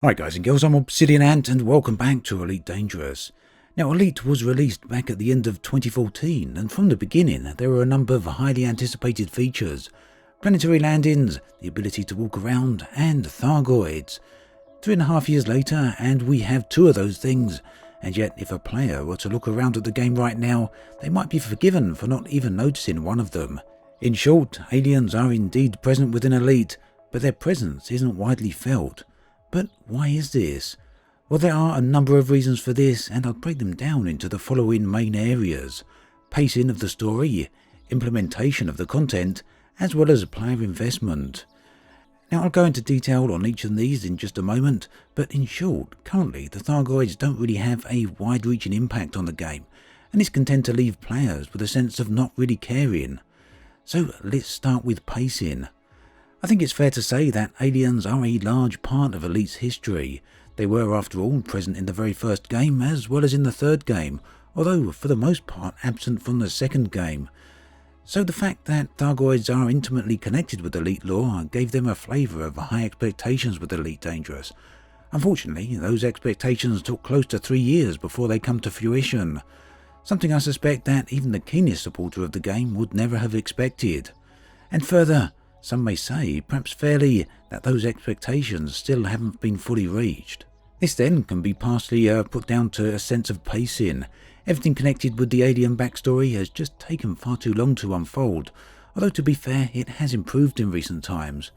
Hi guys and girls, I'm Obsidian Ant and welcome back to Elite Dangerous. Now Elite was released back at the end of 2014 and from the beginning there were a number of highly anticipated features. Planetary landings, the ability to walk around and Thargoids. 3.5 years later and we have two of those things, and yet if a player were to look around at the game right now, they might be forgiven for not even noticing one of them. In short, aliens are indeed present within Elite, but their presence isn't widely felt. But why is this? Well, there are a number of reasons for this, and I'll break them down into the following main areas: pacing of the story, implementation of the content, as well as player investment. Now I'll go into detail on each of these in just a moment, but in short, currently the Thargoids don't really have a wide-reaching impact on the game, and this can tend to leave players with a sense of not really caring. So let's start with pacing. I think it's fair to say that aliens are a large part of Elite's history. They were, after all, present in the very first game as well as in the third game, although for the most part absent from the second game. So the fact that Thargoids are intimately connected with Elite lore gave them a flavour of high expectations with Elite Dangerous. Unfortunately, those expectations took close to 3 years before they come to fruition. Something I suspect that even the keenest supporter of the game would never have expected. And further, some may say, perhaps fairly, that those expectations still haven't been fully reached. This then can be partially put down to a sense of pacing. Everything connected with the alien backstory has just taken far too long to unfold, although to be fair, it has improved in recent times.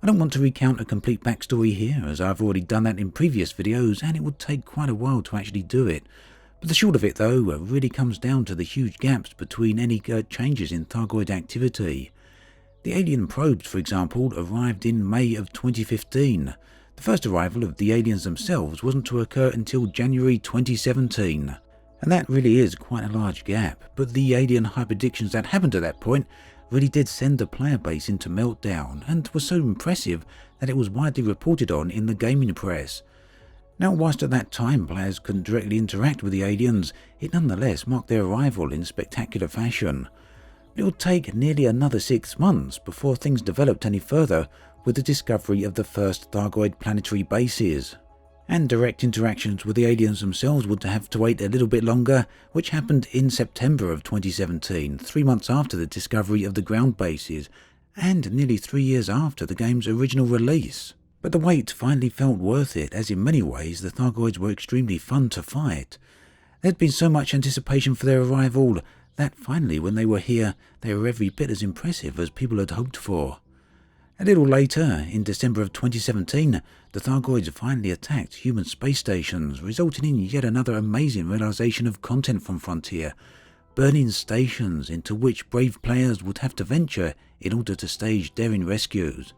I don't want to recount a complete backstory here, as I've already done that in previous videos and it would take quite a while to actually do it. But the short of it though really comes down to the huge gaps between any changes in Thargoid activity. The alien probes, for example, arrived in May of 2015. The first arrival of the aliens themselves wasn't to occur until January 2017. And that really is quite a large gap, but the alien hyperdictions that happened at that point really did send the player base into meltdown, and was so impressive that it was widely reported on in the gaming press. Now, whilst at that time players couldn't directly interact with the aliens, it nonetheless marked their arrival in spectacular fashion. It would take nearly another 6 months before things developed any further with the discovery of the first Thargoid planetary bases. And direct interactions with the aliens themselves would have to wait a little bit longer, which happened in September of 2017, 3 months after the discovery of the ground bases, and nearly 3 years after the game's original release. But the wait finally felt worth it, as in many ways the Thargoids were extremely fun to fight. There had been so much anticipation for their arrival that finally, when they were here, they were every bit as impressive as people had hoped for. A little later, in December of 2017, the Thargoids finally attacked human space stations, resulting in yet another amazing realization of content from Frontier: burning stations into which brave players would have to venture in order to stage daring rescues.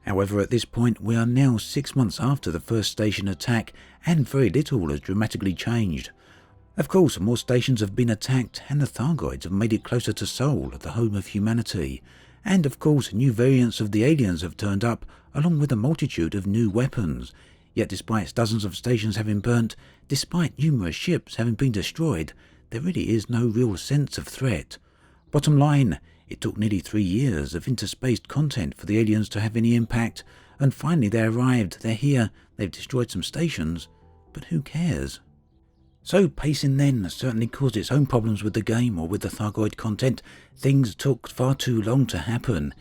However, at this point, we are now 6 months after the first station attack, and very little has dramatically changed. Of course, more stations have been attacked, and the Thargoids have made it closer to Sol, the home of humanity. And of course, new variants of the aliens have turned up, along with a multitude of new weapons. Yet despite dozens of stations having burnt, despite numerous ships having been destroyed, there really is no real sense of threat. Bottom line, it took nearly 3 years of interspaced content for the aliens to have any impact, and finally they arrived, they're here, they've destroyed some stations, but who cares? So pacing then certainly caused its own problems with the game or with the Thargoid content. Things took far too long to happen.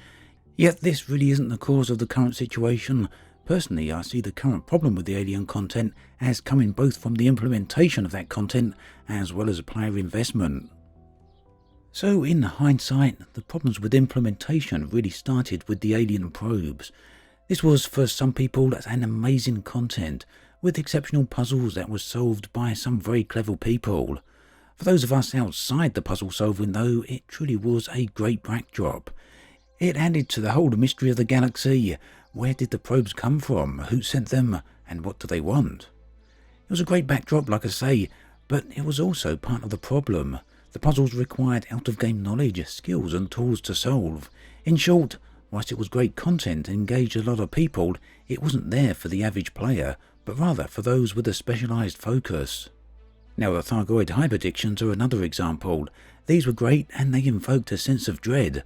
Yet this really isn't the cause of the current situation. Personally, I see the current problem with the alien content as coming both from the implementation of that content as well as player investment. So in hindsight, the problems with implementation really started with the alien probes. This was for some people an amazing content, with exceptional puzzles that were solved by some very clever people. For those of us outside the puzzle solving though, it truly was a great backdrop. It added to the whole mystery of the galaxy. Where did the probes come from? Who sent them? And what do they want? It was a great backdrop, like I say, but it was also part of the problem. The puzzles required out-of-game knowledge, skills and tools to solve. In short, whilst it was great content and engaged a lot of people, it wasn't there for the average player, but rather for those with a specialised focus. Now the Thargoid hyperdictions are another example. These were great and they invoked a sense of dread.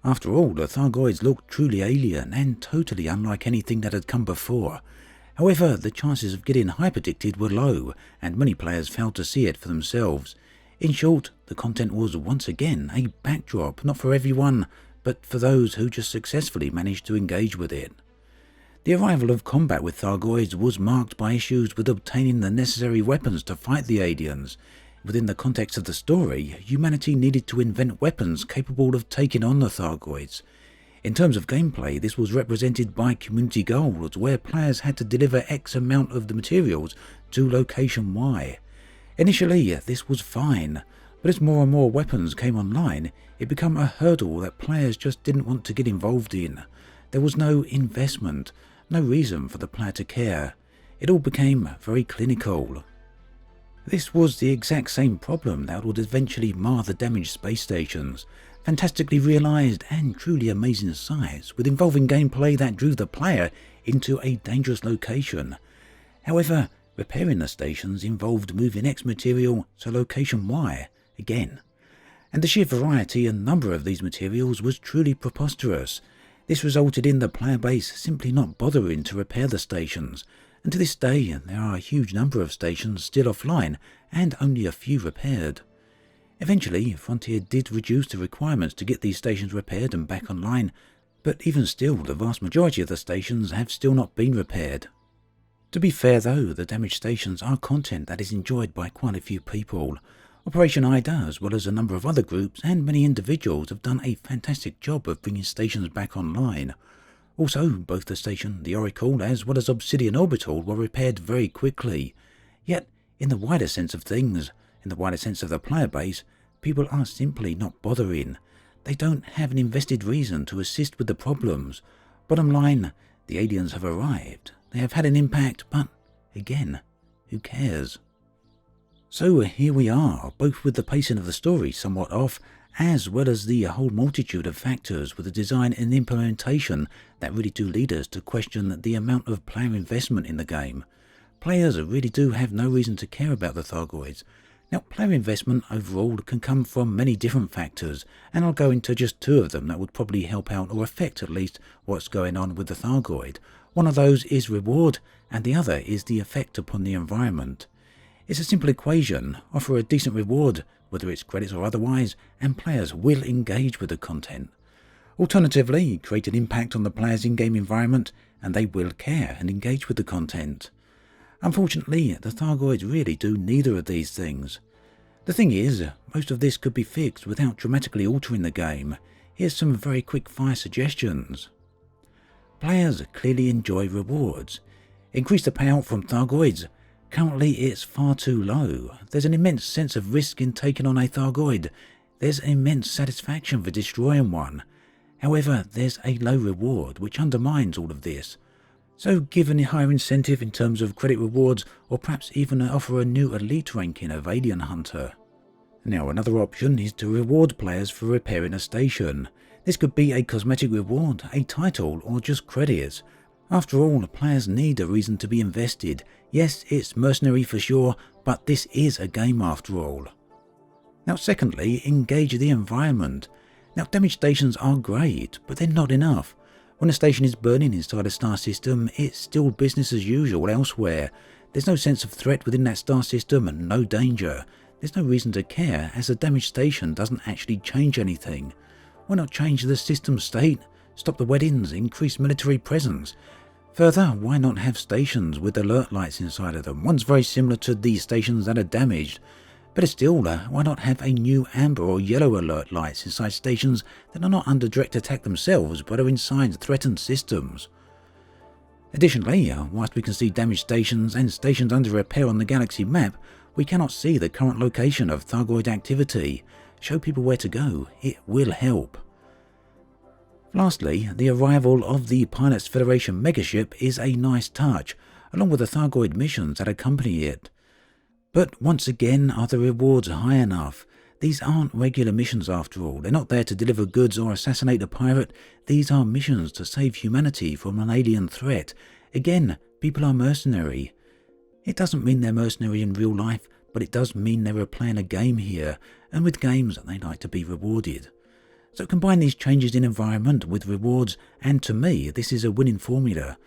After all, the Thargoids looked truly alien and totally unlike anything that had come before. However, the chances of getting hyperdicted were low, and many players failed to see it for themselves. In short, the content was once again a backdrop, not for everyone, but for those who just successfully managed to engage with it. The arrival of combat with Thargoids was marked by issues with obtaining the necessary weapons to fight the aliens. Within the context of the story, humanity needed to invent weapons capable of taking on the Thargoids. In terms of gameplay, this was represented by community goals, where players had to deliver X amount of the materials to location Y. Initially, this was fine, but as more and more weapons came online, it became a hurdle that players just didn't want to get involved in. There was no investment, no reason for the player to care. It all became very clinical. This was the exact same problem that would eventually mar the damaged space stations. Fantastically realised and truly amazing sights, with involving gameplay that drew the player into a dangerous location. However, repairing the stations involved moving X material to location Y again. And the sheer variety and number of these materials was truly preposterous. This resulted in the player base simply not bothering to repair the stations, and to this day there are a huge number of stations still offline and only a few repaired. Eventually, Frontier did reduce the requirements to get these stations repaired and back online, but even still the vast majority of the stations have still not been repaired. To be fair though, the damaged stations are content that is enjoyed by quite a few people. Operation IDA, as well as a number of other groups and many individuals, have done a fantastic job of bringing stations back online. Also, both the station, the Oracle, as well as Obsidian Orbital were repaired very quickly. Yet, in the wider sense of things, in the wider sense of the player base, people are simply not bothering. They don't have an invested reason to assist with the problems. Bottom line, the aliens have arrived. They have had an impact, but, again, who cares? So here we are, both with the pacing of the story somewhat off, as well as the whole multitude of factors with the design and implementation that really do lead us to question the amount of player investment in the game. Players really do have no reason to care about the Thargoids. Now, player investment overall can come from many different factors, and I'll go into just two of them that would probably help out or affect at least what's going on with the Thargoid. One of those is reward, and the other is the effect upon the environment. It's a simple equation: offer a decent reward, whether it's credits or otherwise, and players will engage with the content. Alternatively, create an impact on the player's in-game environment, and they will care and engage with the content. Unfortunately, the Thargoids really do neither of these things. The thing is, most of this could be fixed without dramatically altering the game. Here's some very quick fire suggestions. Players clearly enjoy rewards. Increase the payout from Thargoids. Currently it's far too low. There's an immense sense of risk in taking on a Thargoid. There's immense satisfaction for destroying one. However, there's a low reward which undermines all of this. So give a higher incentive in terms of credit rewards, or perhaps even offer a new elite ranking of Alien Hunter. Now, another option is to reward players for repairing a station. This could be a cosmetic reward, a title, or just credits. After all, players need a reason to be invested. Yes, it's mercenary for sure, but this is a game after all. Now secondly, engage the environment. Now, damaged stations are great, but they're not enough. When a station is burning inside a star system, it's still business as usual elsewhere. There's no sense of threat within that star system and no danger. There's no reason to care, as a damaged station doesn't actually change anything. Why not change the system state? Stop the weddings, increase military presence. Further, why not have stations with alert lights inside of them? One's very similar to these stations that are damaged. Better still, why not have a new amber or yellow alert lights inside stations that are not under direct attack themselves, but are inside threatened systems? Additionally, whilst we can see damaged stations and stations under repair on the galaxy map, we cannot see the current location of Thargoid activity. Show people where to go. It will help. Lastly, the arrival of the Pilots Federation megaship is a nice touch, along with the Thargoid missions that accompany it. But once again, are the rewards high enough? These aren't regular missions after all. They're not there to deliver goods or assassinate a pirate. These are missions to save humanity from an alien threat. Again, people are mercenary. It doesn't mean they're mercenary in real life, but it does mean they were playing a game here, and with games they like to be rewarded. So combine these changes in environment with rewards, and to me this is a winning formula.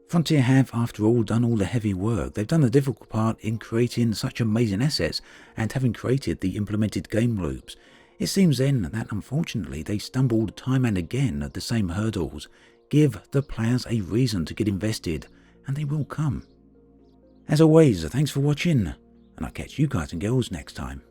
Frontier have, after all, done all the heavy work. They've done the difficult part in creating such amazing assets and having created the implemented game loops. It seems then that unfortunately they stumbled time and again at the same hurdles. Give the players a reason to get invested, and they will come. As always, thanks for watching, and I'll catch you guys and girls next time.